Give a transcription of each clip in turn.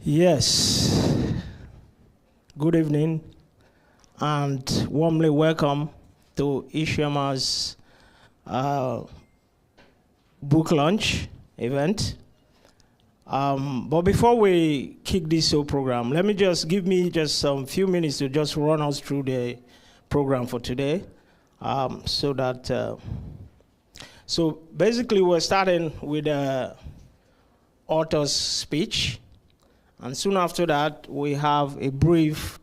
Yes, good evening and warmly welcome to Isioma's book launch event. But before we kick this whole program, let me give me some few minutes to just run us through the program for today. So basically we're starting with the author's speech. And soon after that, we have a brief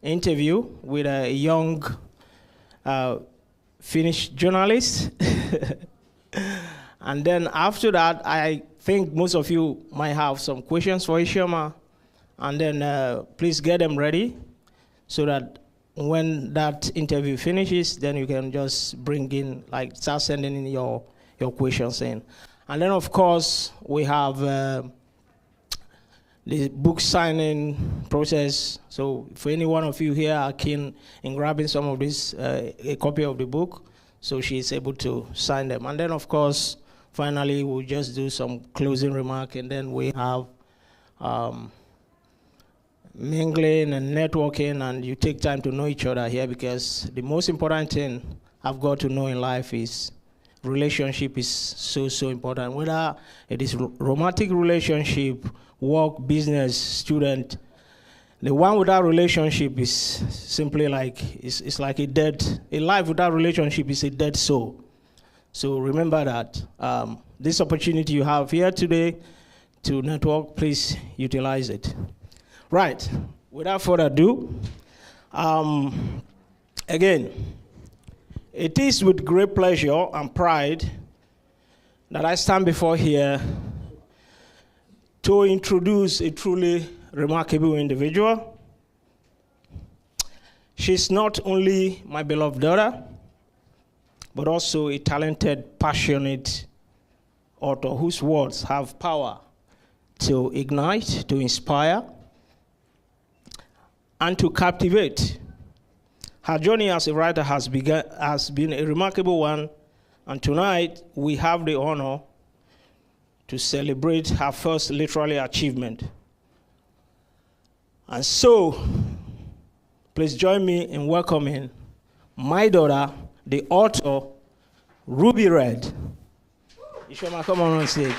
interview with a young Finnish journalist. And then after that, I think most of you might have some questions for Isioma. And then please get them ready so that when that interview finishes, then you can just bring in, start sending in your questions in. And then, of course, we have the book signing process. So for any one of you here are keen in grabbing some of this, a copy of the book, so she's able to sign them. And then, of course, finally, we'll just do some closing remark, and then we have mingling and networking, and you take time to know each other here, because the most important thing I've got to know in life is relationship is so important. Whether it is romantic relationship, work, business, student, the one without relationship is simply it's like a life without relationship is a dead soul. So remember that. This opportunity you have here today to network, please utilize it. Right, without further ado, again, it is with great pleasure and pride that I stand before here to introduce a truly remarkable individual. She's not only my beloved daughter, but also a talented, passionate author whose words have power to ignite, to inspire, and to captivate. Her journey as a writer has been a remarkable one, and tonight we have the honor to celebrate her first literary achievement. And so, please join me in welcoming my daughter, the author, Ruby Red. Isioma, come on stage.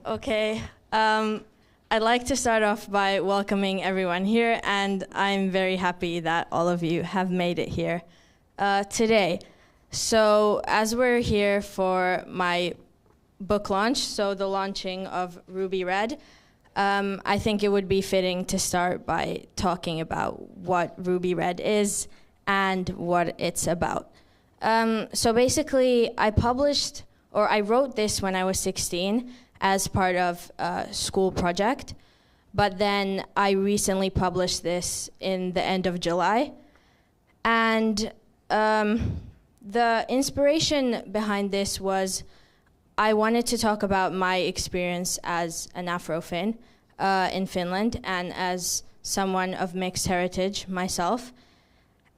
Okay, I'd like to start off by welcoming everyone here, and I'm very happy that all of you have made it here today. So as we're here for my book launch, so the launching of Ruby Red, I think it would be fitting to start by talking about what Ruby Red is and what it's about. So basically, I wrote this when I was 16, as part of a school project, but then I recently published this in the end of July. And the inspiration behind this was I wanted to talk about my experience as an Afro-Fin in Finland, and as someone of mixed heritage myself.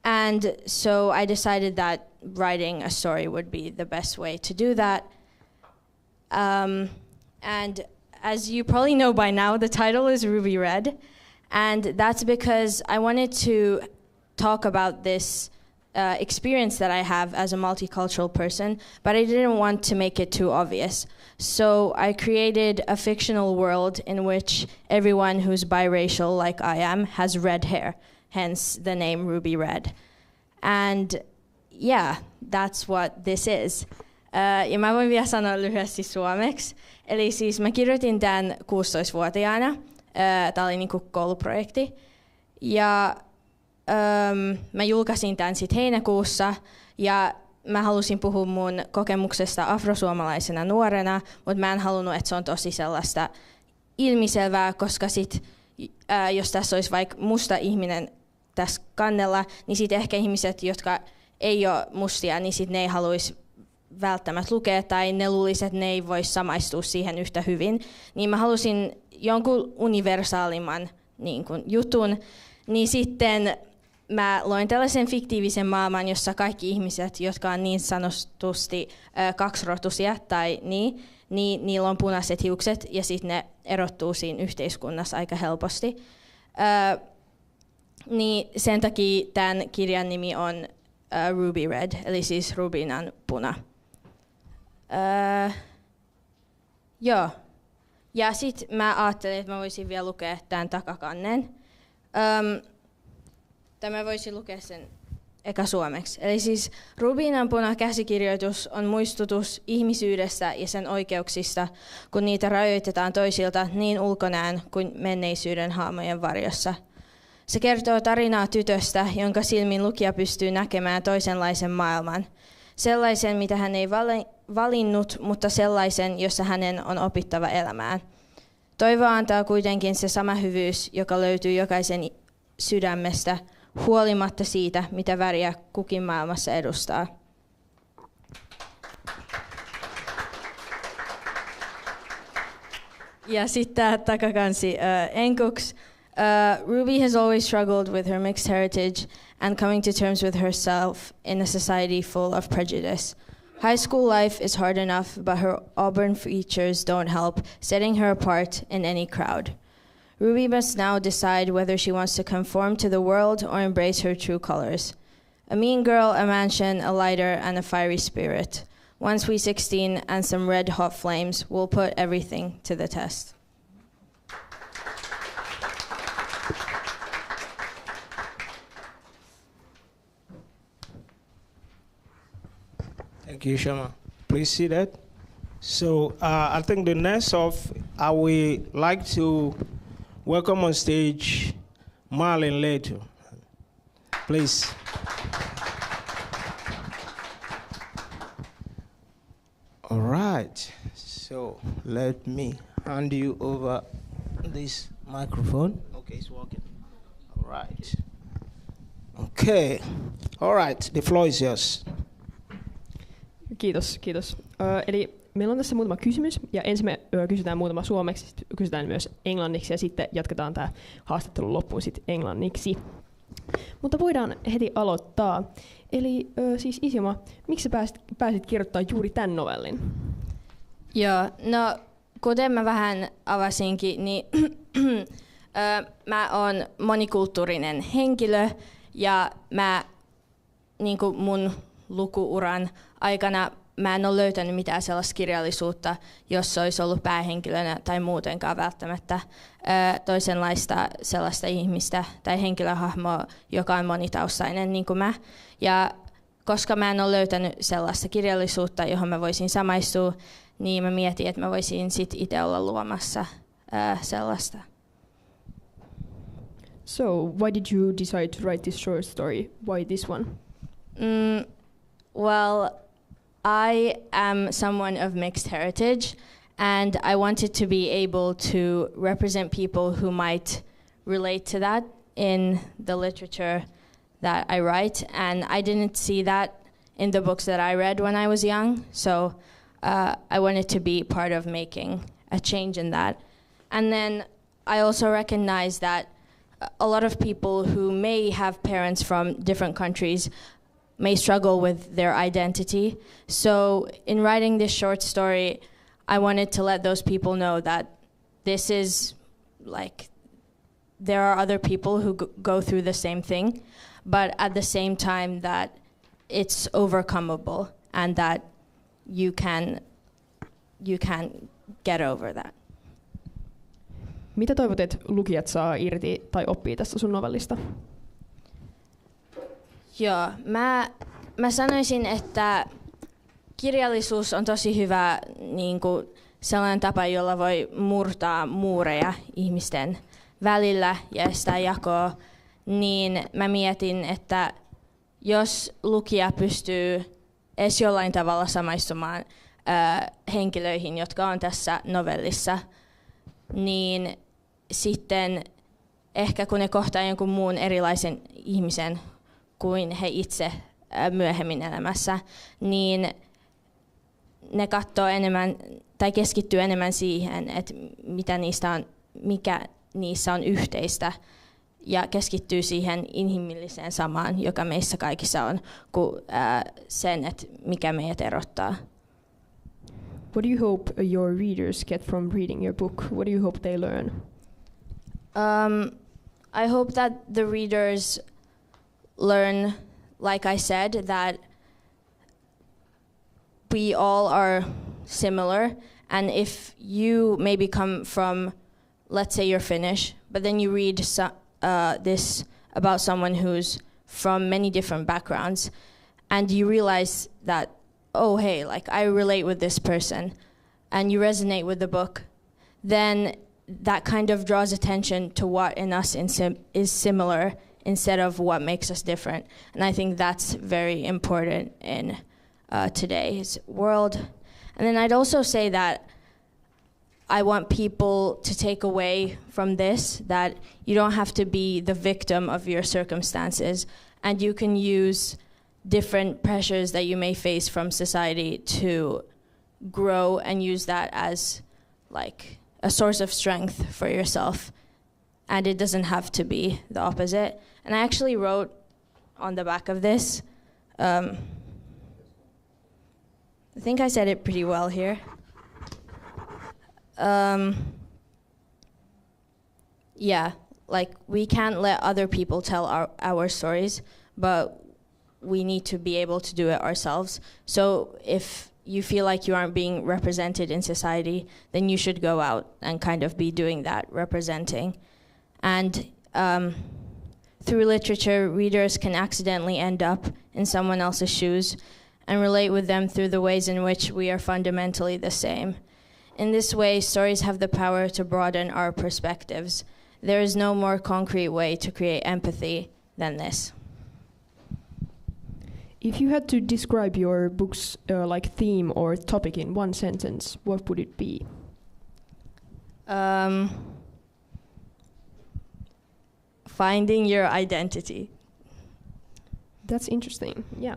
And so I decided that writing a story would be the best way to do that. And as you probably know by now, the title is Ruby Red, and that's because I wanted to talk about this experience that I have as a multicultural person, but I didn't want to make it too obvious. So I created a fictional world in which everyone who's biracial, like I am, has red hair, hence the name Ruby Red. And yeah, that's what this is. Ja mä voin vielä sanoa lyhyesti suomeksi. Eli siis mä kirjoitin tämän 16-vuotiaana. Tämä oli niinku kouluprojekti. Ja mä julkaisin tämän sit heinäkuussa. Ja mä halusin puhua mun kokemuksesta afrosuomalaisena nuorena, mutta mä en halunnut, että se on tosi sellaista ilmiselvää, koska sit, jos tässä olisi vaikka musta ihminen tässä kannella, niin sit ehkä ihmiset, jotka ei ole mustia, niin sit ne ei haluaisi välttämättä lukea tai ne luulisivat, että ne ei voi samaistua siihen yhtä hyvin. Niin mä halusin jonkun universaalimman niin kuin jutun, niin sitten mä loin tällaisen fiktiivisen maailman, jossa kaikki ihmiset, jotka on niin sanotusti kaksirotuisia tai niin niillä on punaiset hiukset ja sitten ne erottuu siinä yhteiskunnassa aika helposti. Niin sen takia tämän kirjan nimi on Ruby Red, eli siis rubinan puna. Joo. Ja sitten mä ajattelin, että mä voisin vielä lukea tämän takakannen. Tämä voisi lukea sen eka suomeksi. Eli siis Rubinanpuna käsikirjoitus on muistutus ihmisyydestä ja sen oikeuksista, kun niitä rajoitetaan toisilta niin ulkonäön kuin menneisyyden haamojen varjossa. Se kertoo tarinaa tytöstä, jonka silmin lukija pystyy näkemään toisenlaisen maailman. Sellaisen, mitä hän ei valinnut, mutta sellaisen, jossa hänen on opittava elämään. Toivoa antaa kuitenkin se sama hyvyys, joka löytyy jokaisen sydämestä, huolimatta siitä, mitä väriä kukin maailmassa edustaa. Ja sitten tämä takakansi enkuksi. Ruby has always struggled with her mixed heritage and coming to terms with herself in a society full of prejudice. High school life is hard enough, but her auburn features don't help, setting her apart in any crowd. Ruby must now decide whether she wants to conform to the world or embrace her true colors. A mean girl, a mansion, a lighter, and a fiery spirit. One sweet 16 and some red hot flames will put everything to the test. Thank you, Shama. Please see that. So I think the next of I would like to welcome on stage Marlon Leto. Please. All right. So let me hand you over this microphone. Okay, it's working. All right. Okay. All right. The floor is yours. Kiitos. Eli meillä on tässä muutama kysymys, ja ensin me kysytään muutama suomeksi, sitten kysytään myös englanniksi, ja sitten jatketaan tämä haastattelu loppuun sitten englanniksi. Mutta voidaan heti aloittaa. Eli siis Isioma, miksi sä pääsit kirjoittamaan juuri tämän novellin? Joo, no kuten mä vähän avasinkin, niin mä oon monikulttuurinen henkilö, ja mä niin kuin mun lukuuran aikana mä en ole löytänyt mitään sellaista kirjallisuutta, jossa olisi ollut päähenkilönä tai muutenkaan välttämättä toisenlaista sellaista ihmistä tai henkilöhahmoa, joka on monitaustainen niin kuin mä. Ja koska mä en ole löytänyt sellaista kirjallisuutta, johon mä voisin samaistua, niin mä mietin, että mä voisin sit itse olla luomassa sellaista. So, why did you decide to write this short story? Why this one? Well, I am someone of mixed heritage, and I wanted to be able to represent people who might relate to that in the literature that I write, and I didn't see that in the books that I read when I was young, so I wanted to be part of making a change in that. And then I also recognize that a lot of people who may have parents from different countries may struggle with their identity. So in writing this short story, I wanted to let those people know that this is like, there are other people who go through the same thing, but at the same time that it's overcomable and that you can get over that. Mitä toivot, että lukijat saa irti tai oppii tästä sun novellista? Joo, mä sanoisin, että kirjallisuus on tosi hyvä niin kuin sellainen tapa, jolla voi murtaa muureja ihmisten välillä ja estää jakoa, niin mä mietin, että jos lukija pystyy edes jollain tavalla samaistumaan henkilöihin, jotka on tässä novellissa, niin sitten ehkä kun ne kohtaa jonkun muun erilaisen ihmisen kuin he itse myöhemmin elämässä, niin ne katsoo enemmän tai keskittyy enemmän siihen, että mikä niissä on yhteistä, ja keskittyy siihen inhimilliseen samaan, joka meissä kaikissa on, kuin sen, että mikä meidät erottaa. What do you hope your readers get from reading your book? What do you hope they learn? I hope that the readers learn, like I said, that we all are similar, and if you maybe come from, let's say you're Finnish, but then you read this about someone who's from many different backgrounds, and you realize that, oh hey, like I relate with this person, and you resonate with the book, then that kind of draws attention to what in us is similar instead of what makes us different. And I think that's very important in today's world. And then I'd also say that I want people to take away from this that you don't have to be the victim of your circumstances, and you can use different pressures that you may face from society to grow and use that as like a source of strength for yourself, and it doesn't have to be the opposite. And I actually wrote on the back of this, I think I said it pretty well here. Yeah, like we can't let other people tell our stories, but we need to be able to do it ourselves. So if you feel like you aren't being represented in society, then you should go out and kind of be doing that, representing. And through literature, readers can accidentally end up in someone else's shoes and relate with them through the ways in which we are fundamentally the same. In this way, stories have the power to broaden our perspectives. There is no more concrete way to create empathy than this. If you had to describe your book's like theme or topic in one sentence, what would it be? Finding your identity. That's interesting. Yeah.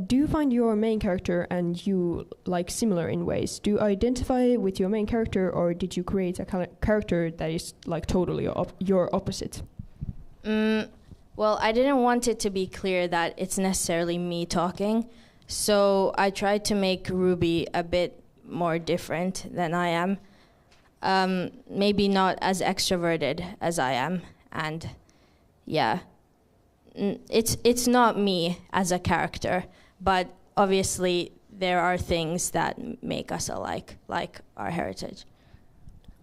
Do you find your main character and you like similar in ways? Do you identify with your main character, or did you create a character that is like totally your opposite? Well, I didn't want it to be clear that it's necessarily me talking, so I tried to make Ruby a bit more different than I am. Maybe not as extroverted as I am, and yeah. It's not me as a character, but obviously there are things that make us alike, like our heritage.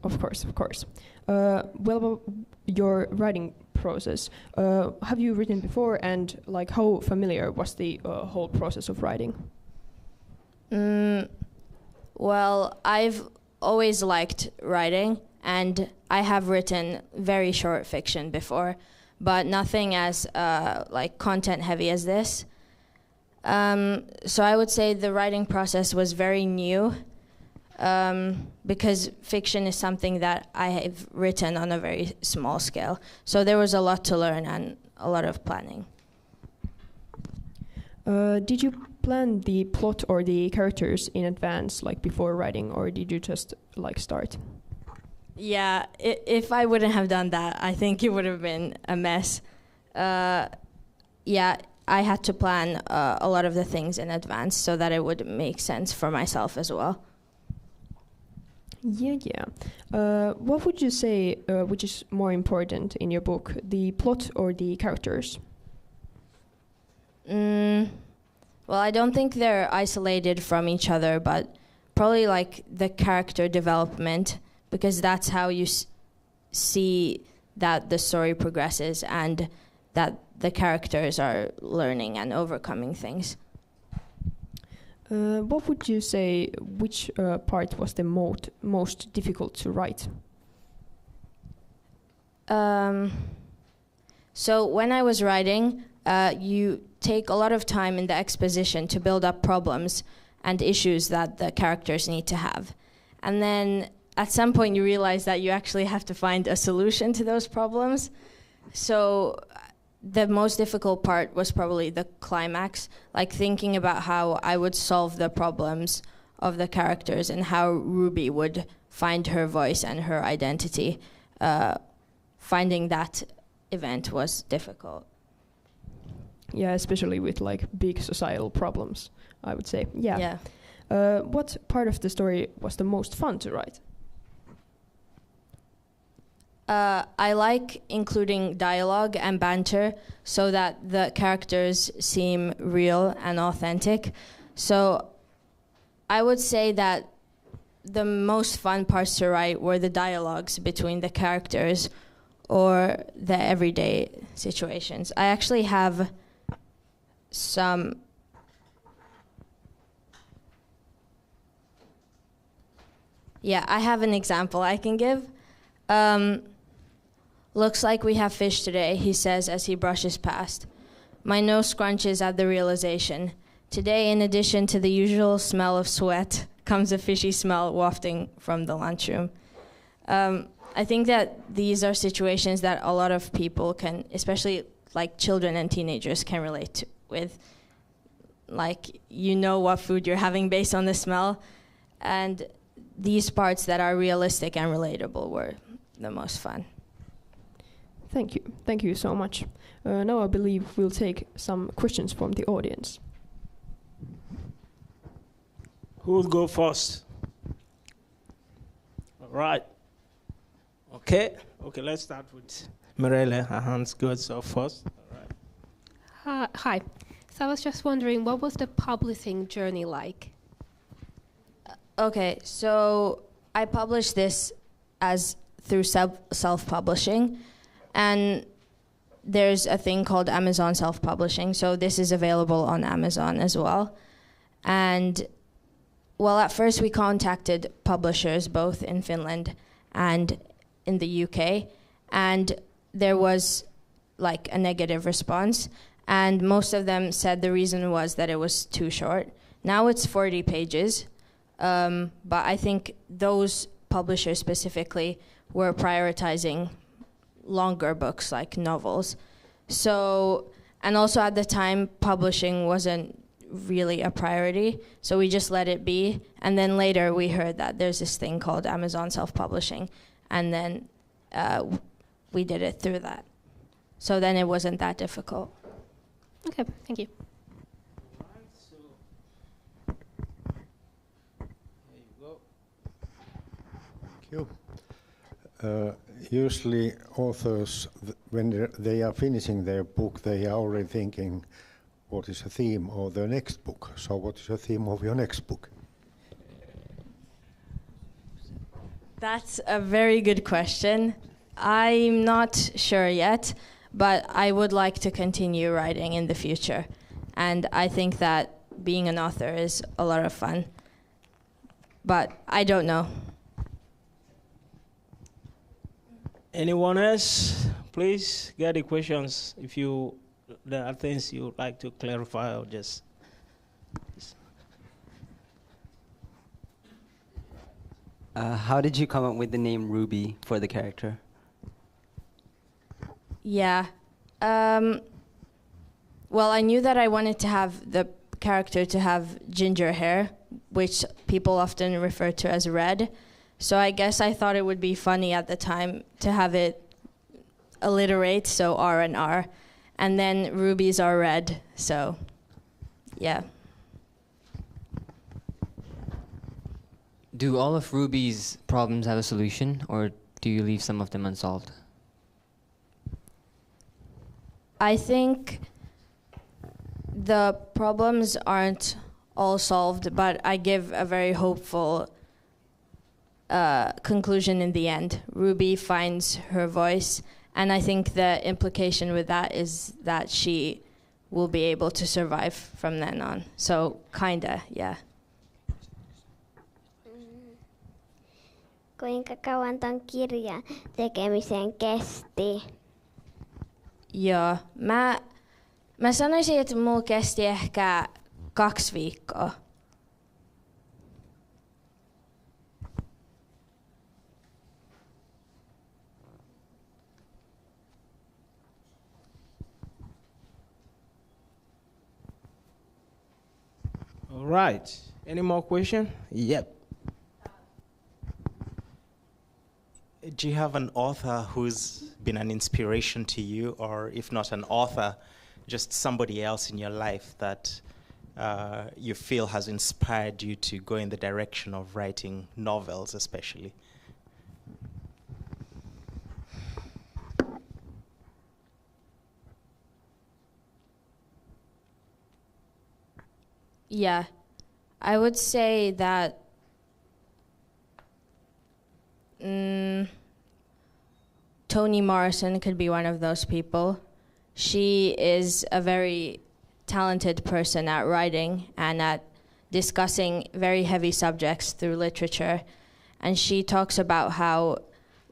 Of course. Well, your writing process. Have you written before, and like how familiar was the whole process of writing? Well, I've always liked writing, and I have written very short fiction before, but nothing as like content heavy as this. So I would say the writing process was very new, because fiction is something that I have written on a very small scale. So there was a lot to learn and a lot of planning. Did you plan the plot or the characters in advance, like before writing, or did you just like start? Yeah, if I wouldn't have done that, I think it would have been a mess. Yeah, I had to plan a lot of the things in advance so that it would make sense for myself as well. Yeah. What would you say which is more important in your book, the plot or the characters? Well, I don't think they're isolated from each other, but probably like the character development, because that's how you see that the story progresses and that the characters are learning and overcoming things. What would you say, which part was the most difficult to write? So when I was writing, you take a lot of time in the exposition to build up problems and issues that the characters need to have. And then at some point you realize that you actually have to find a solution to those problems. So the most difficult part was probably the climax, like thinking about how I would solve the problems of the characters and how Ruby would find her voice and her identity. Finding that event was difficult. Yeah, especially with like big societal problems, I would say. Yeah. Yeah. What part of the story was the most fun to write? I like including dialogue and banter so that the characters seem real and authentic. So I would say that the most fun parts to write were the dialogues between the characters or the everyday situations. I actually have some I have an example I can give. Looks like we have fish today, he says as he brushes past. My nose scrunches at the realization. Today, in addition to the usual smell of sweat, comes a fishy smell wafting from the lunchroom. I think that these are situations that a lot of people can, especially like children and teenagers, can relate with. Like, you know what food you're having based on the smell. And these parts that are realistic and relatable were the most fun. Thank you. Thank you so much. Now I believe we'll take some questions from the audience. Who will go first? All right. Okay, let's start with Mirelle. Her hands go so first. All right. Hi. So I was just wondering, what was the publishing journey like? Okay, so I published this through self-publishing, and there's a thing called Amazon self-publishing, so this is available on Amazon as well. And well, at first we contacted publishers both in Finland and in the UK, and there was like a negative response, and most of them said the reason was that it was too short. Now it's 40 pages, but I think those publishers specifically were prioritizing longer books like novels. So, and also at the time, publishing wasn't really a priority, so we just let it be. And then later we heard that there's this thing called Amazon self-publishing, and then we did it through that. So then it wasn't that difficult. Okay, thank you. Thank you. Usually authors, when they are finishing their book, they are already thinking what is the theme of the next book. So what is the theme of your next book? That's a very good question. I'm not sure yet, but I would like to continue writing in the future. And I think that being an author is a lot of fun. But I don't know. Anyone else? Please get the questions if there are things you would like to clarify or just. How did you come up with the name Ruby for the character? Yeah. Well, I knew that I wanted to have the character to have ginger hair, which people often refer to as red. So I guess I thought it would be funny at the time to have it alliterate, so R and R. And then rubies are red, so yeah. Do all of Ruby's problems have a solution, or do you leave some of them unsolved? I think the problems aren't all solved, but I give a very hopeful conclusion in the end. Ruby finds her voice, and I think the implication with that is that she will be able to survive from then on. So kinda, yeah. Kuinka kauan ton kirjan tekemiseen kesti? Joo, mä sanoisin, että mulla kesti ehkä 2 viikkoa. All right. Any more question? Yep. do you have an author who's been an inspiration to you, or if not an author, just somebody else in your life that you feel has inspired you to go in the direction of writing novels especially? Yeah, I would say that Toni Morrison could be one of those people. She is a very talented person at writing and at discussing very heavy subjects through literature. And she talks about how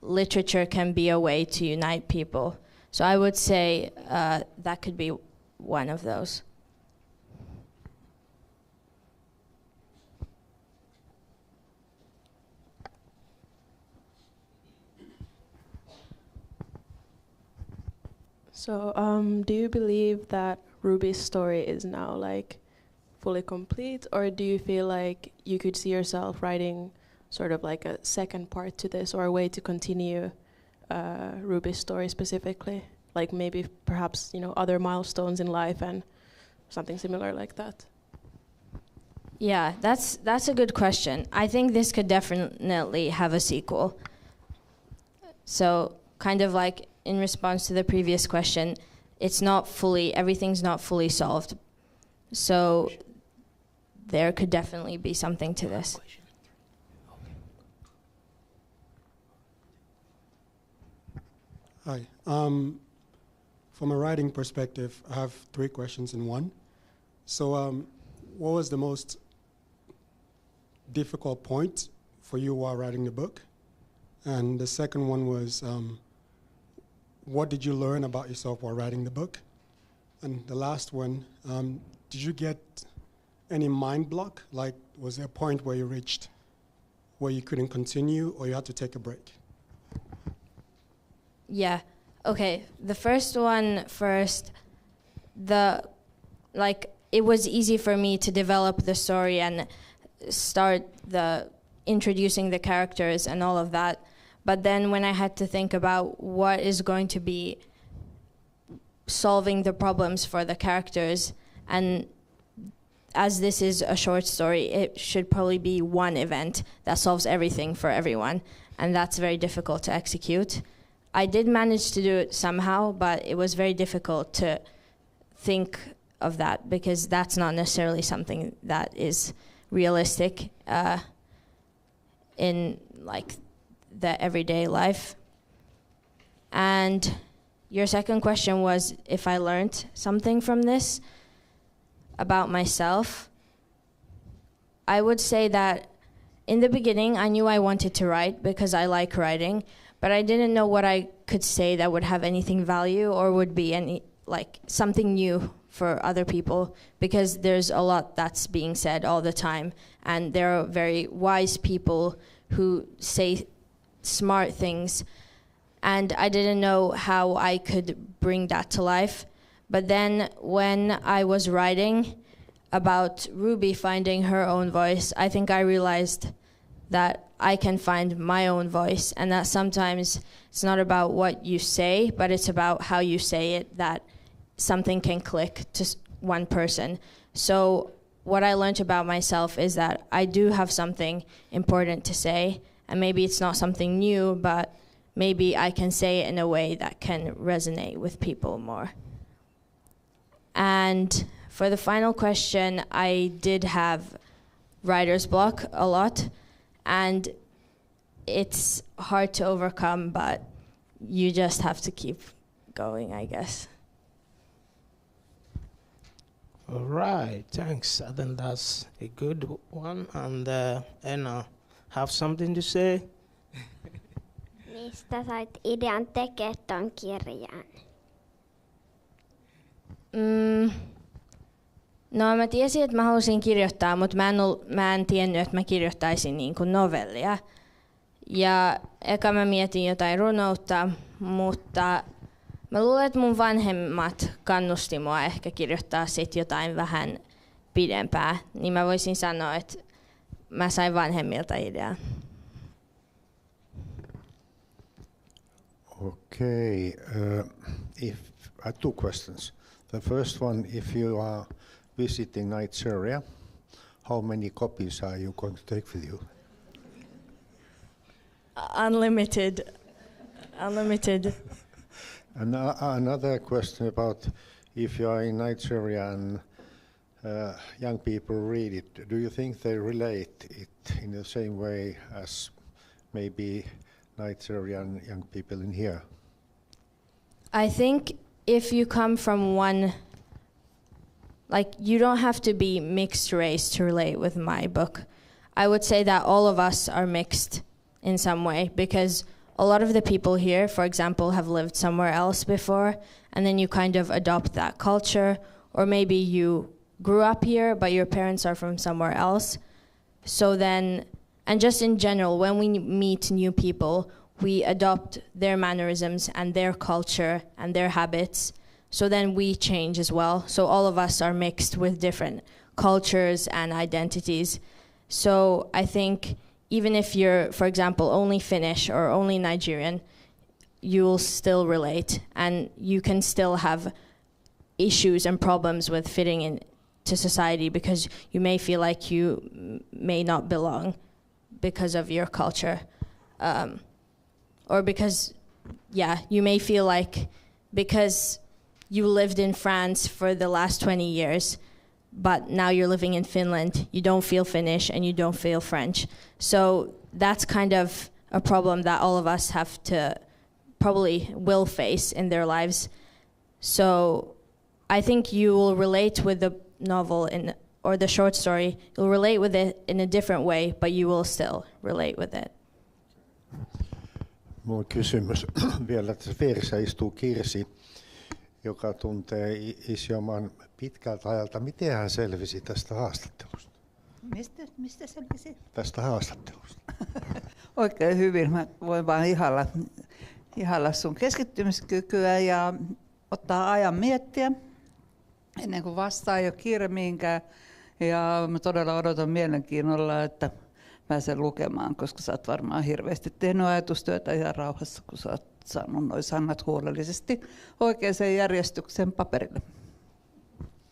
literature can be a way to unite people. So I would say that could be one of those. So, do you believe that Ruby's story is now like fully complete, or do you feel like you could see yourself writing sort of like a second part to this, or a way to continue Ruby's story specifically, like maybe perhaps other milestones in life and something similar like that? Yeah, that's a good question. I think this could definitely have a sequel. So, kind of like in response to the previous question, everything's not fully solved. So there could definitely be something to this. Hi. From a writing perspective, I have 3 questions in one. So what was the most difficult point for you while writing the book? And the second one was, what did you learn about yourself while writing the book? And the last one, did you get any mind block? Like, was there a point where you reached where you couldn't continue or you had to take a break? Yeah. Okay. The first one first. It was easy for me to develop the story and start introducing the characters and all of that. But then when I had to think about what is going to be solving the problems for the characters, and as this is a short story, it should probably be one event that solves everything for everyone, and that's very difficult to execute. I did manage to do it somehow, but it was very difficult to think of that because that's not necessarily something that is realistic in like the everyday life. And your second question was if I learned something from this about myself. I would say that in the beginning I knew I wanted to write because I like writing, but I didn't know what I could say that would have anything value or would be something new for other people, because there's a lot that's being said all the time, and there are very wise people who say smart things, and I didn't know how I could bring that to life. But then when I was writing about Ruby finding her own voice, I think I realized that I can find my own voice, and that sometimes it's not about what you say, but it's about how you say it, that something can click to one person. So what I learned about myself is that I do have something important to say, and maybe it's not something new, but maybe I can say it in a way that can resonate with people more. And for the final question, I did have writer's block a lot, and it's hard to overcome, but you just have to keep going, I guess. All right, thanks. I think that's a good one. And Enna, have something to say? Mistä sait idean tekee ton kirjan? No mä tiesin, että mä halusin kirjoittaa, mutta mä en tiennyt, että mä kirjoittaisin niin kuin novellia. Ja eka mä mietin jotain runoutta, mutta mä luulen, että mun vanhemmat kannusti mua ehkä kirjoittaa sit jotain vähän pidempää. Niin mä voisin sanoa, että mä sain vanhemmilta idean. Okay. I have two questions. The first one, if you are visiting Nigeria, how many copies are you going to take with you? Unlimited. Unlimited. And another question about if you are in Nigeria and young people read it, do you think they relate it in the same way as maybe Nigerian young people in here? I think if you come from one, like, you don't have to be mixed race to relate with my book. I would say that all of us are mixed in some way, because a lot of the people here, for example, have lived somewhere else before, and then you kind of adopt that culture, or maybe you grew up here, but your parents are from somewhere else. So then, and just in general, when we meet new people, we adopt their mannerisms and their culture and their habits. So then we change as well. So all of us are mixed with different cultures and identities. So I think even if you're, for example, only Finnish or only Nigerian, you will still relate, and you can still have issues and problems with fitting into society, because you may feel like you may not belong because of your culture. Or because, you may feel like because you lived in France for the last 20 years, but now you're living in Finland, you don't feel Finnish and you don't feel French. So that's kind of a problem that all of us have to will face in their lives. So I think you will relate with the novel or the short story. You'll relate with it in a different way, but you will still relate with it. Minulla on kysymys vielä. Tässä vieressä istuu Kirsi, joka tuntee Isioman pitkältä ajalta. Miten hän selvisi tästä haastattelusta? Mistä selvisi? Tästä haastattelusta. Oikein hyvin. Mä voin vaan ihailla sun keskittymiskykyä ja ottaa ajan miettiä ennen kuin vastaa, ei ole kiire mihinkään. Ja mä todella odotan mielenkiinnolla, että pääsen lukemaan, koska sä oot varmaan hirveästi tehnyt ajatustyötä ihan rauhassa, kun sä oot saanut noi sanat huolellisesti oikeaan järjestykseen paperille.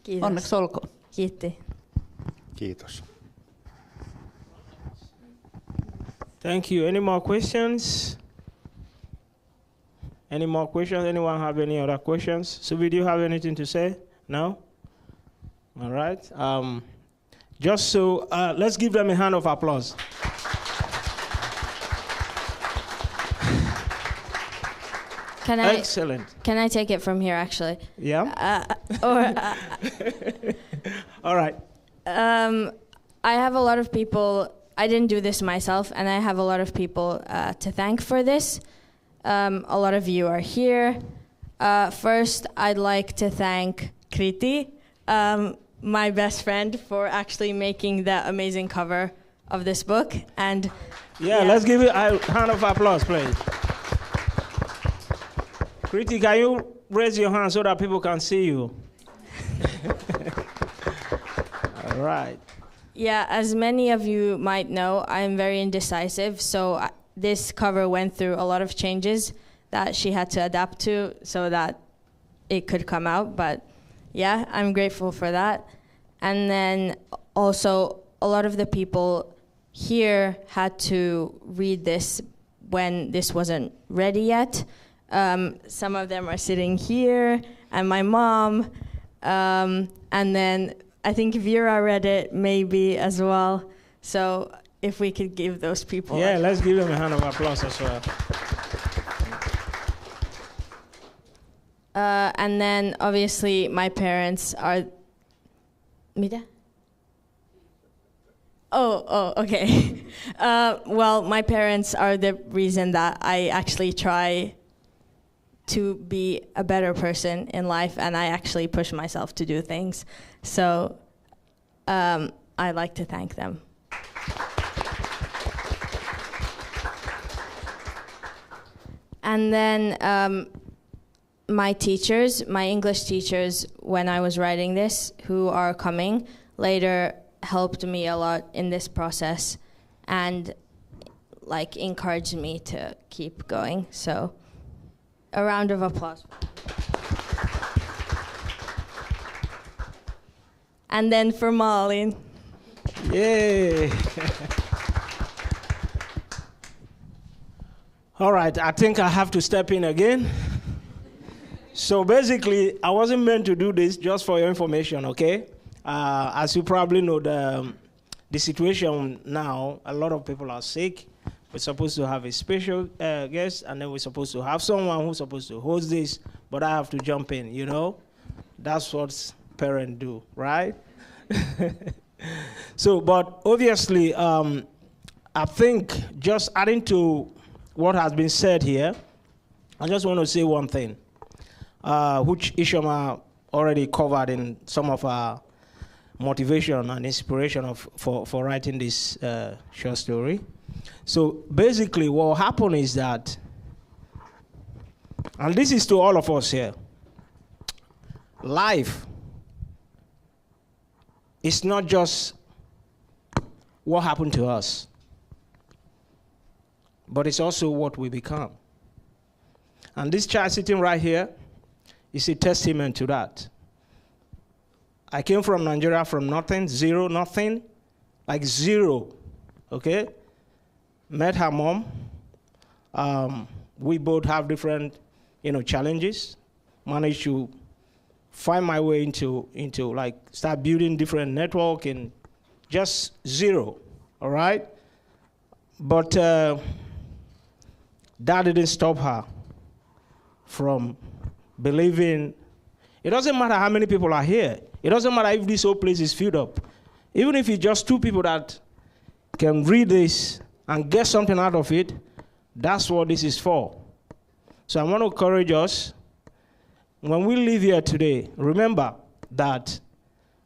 Kiitos. Onneksi olkoon. Kiitti. Kiitos. Thank you. Any more questions? Any more questions? Anyone have any other questions? Subi, do you have anything to say? No? All right. Just so, let's give them a hand of applause. Excellent. Can I take it from here, actually? Yeah. All right. I have a lot of people. I didn't do this myself, and I have a lot of people to thank for this. A lot of you are here. First, I'd like to thank Kriti, my best friend, for actually making the amazing cover of this book. And let's give it a hand of applause, please. Kriti, can you raise your hand so that people can see you? All right. Yeah, as many of you might know, I'm very indecisive, so this cover went through a lot of changes that she had to adapt to so that it could come out, but yeah, I'm grateful for that. And then also, a lot of the people here had to read this when this wasn't ready yet. Some of them are sitting here, and my mom, and then I think Vera read it maybe as well. So if we could give those people... Yeah, let's give them a hand of applause as well. And then obviously my parents are... Mida? Oh, okay. Well, my parents are the reason that I actually try to be a better person in life, and I actually push myself to do things. So I'd like to thank them. And then my teachers, my English teachers, when I was writing this, who are coming later, helped me a lot in this process and encouraged me to keep going. So A round of applause. And then for Malin. Yay! All right, I think I have to step in again. So basically, I wasn't meant to do this, just for your information, okay? As you probably know, the situation now, a lot of people are sick. We're supposed to have a special guest, and then we're supposed to have someone who's supposed to host this, but I have to jump in, you know? That's what parents do, right? So, but obviously, I think just adding to what has been said here, I just want to say one thing, which Isioma already covered in some of our motivation and inspiration for writing this short story. So basically what happened is that, and this is to all of us here, life is not just what happened to us, but it's also what we become. And this child sitting right here is a testament to that. I came from Nigeria from nothing, zero, nothing, like zero, okay? Met her mom. We both have different, challenges. Managed to find my way into like start building different network and just zero, all right? But that didn't stop her from believing. It doesn't matter how many people are here. It doesn't matter if this whole place is filled up. Even if it's just 2 people that can read this and get something out of it, that's what this is for. So I want to encourage us, when we leave here today, remember that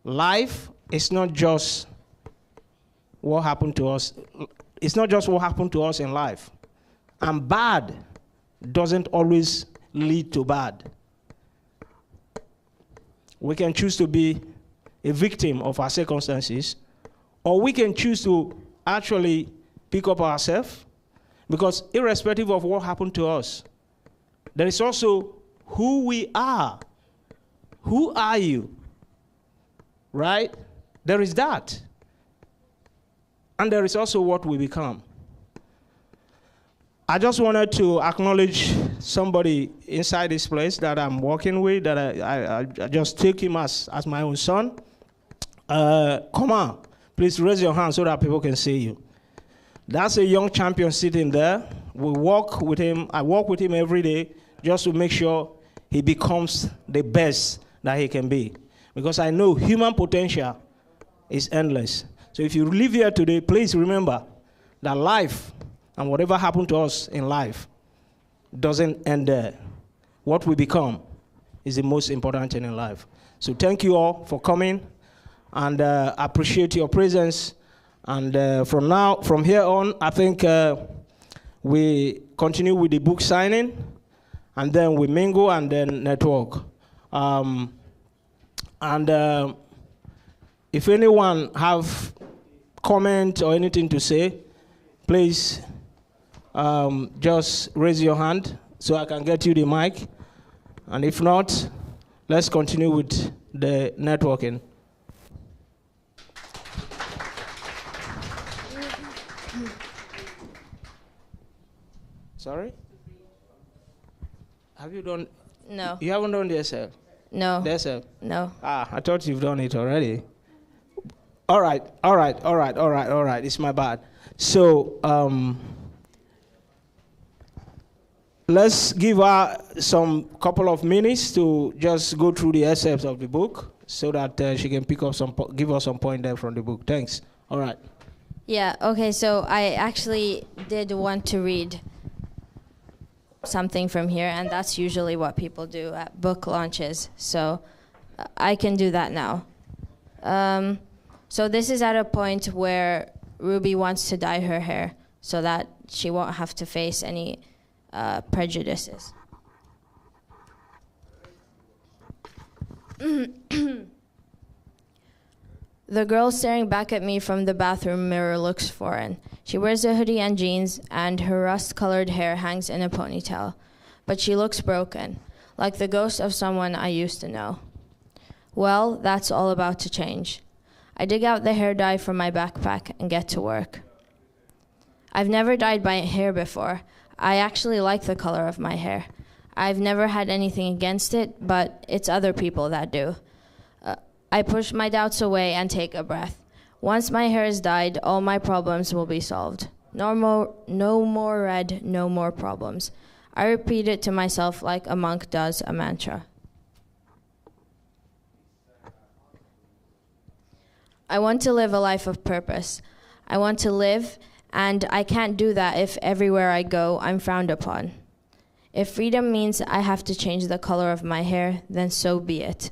life is not just what happened to us. It's not just what happened to us in life. And bad doesn't always lead to bad. We can choose to be a victim of our circumstances, or we can choose to actually pick up ourselves, because irrespective of what happened to us, there is also who we are. Who are you? Right? There is that. And there is also what we become. I just wanted to acknowledge somebody inside this place that I'm working with, that I just take him as my own son. Come on, please raise your hand so that people can see you. That's a young champion sitting there. We work with him. I work with him every day just to make sure he becomes the best that he can be. Because I know human potential is endless. So if you live here today, please remember that life and whatever happened to us in life doesn't end there. What we become is the most important thing in life. So thank you all for coming, and appreciate your presence. And from here on, I think we continue with the book signing, and then we mingle and then network. If anyone have comment or anything to say, please just raise your hand so I can get you the mic. And if not, let's continue with the networking. Sorry? Have you done? No. You haven't done the SF? No. The SF? No. Ah, I thought you've done it already. All right. It's my bad. So let's give her some couple of minutes to just go through the excerpts of the book so that she can pick up give us some point there from the book. Thanks. All right. Yeah, okay, so I actually did want to read something from here, and that's usually what people do at book launches. So I can do that now. So this is at a point where Ruby wants to dye her hair so that she won't have to face any prejudices. The girl staring back at me from the bathroom mirror looks foreign. She wears a hoodie and jeans, and her rust-colored hair hangs in a ponytail. but she looks broken, like the ghost of someone I used to know. Well, that's all about to change. I dig out the hair dye from my backpack and get to work. I've never dyed my hair before. I actually like the color of my hair. I've never had anything against it, but it's other people that do. I push my doubts away and take a breath. Once my hair is dyed, all my problems will be solved. No more red, no more problems. I repeat it to myself like a monk does a mantra. I want to live a life of purpose. I want to live, and I can't do that if everywhere I go I'm frowned upon. If freedom means I have to change the color of my hair, then so be it.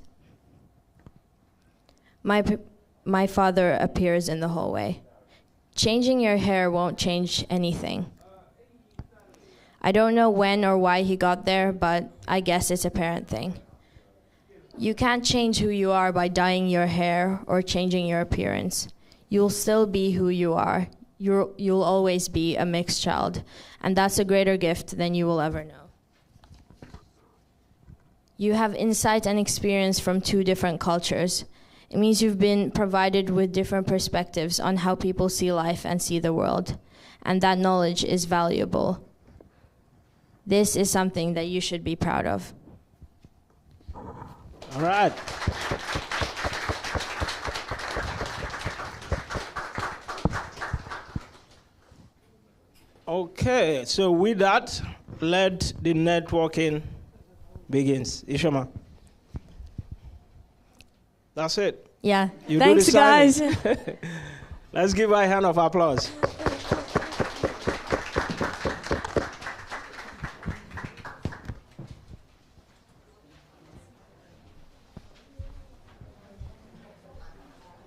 My father appears in the hallway. Changing your hair won't change anything. I don't know when or why he got there, but I guess it's a parent thing. You can't change who you are by dyeing your hair or changing your appearance. You'll still be who you are. You'll always be a mixed child, and that's a greater gift than you will ever know. You have insight and experience from two different cultures. It means you've been provided with different perspectives on how people see life and see the world, and that knowledge is valuable. This is something that you should be proud of. All right. Okay, so with that, let the networking begins. Isioma. That's it. Yeah. You Thanks, do the guys. Let's give her a hand of applause.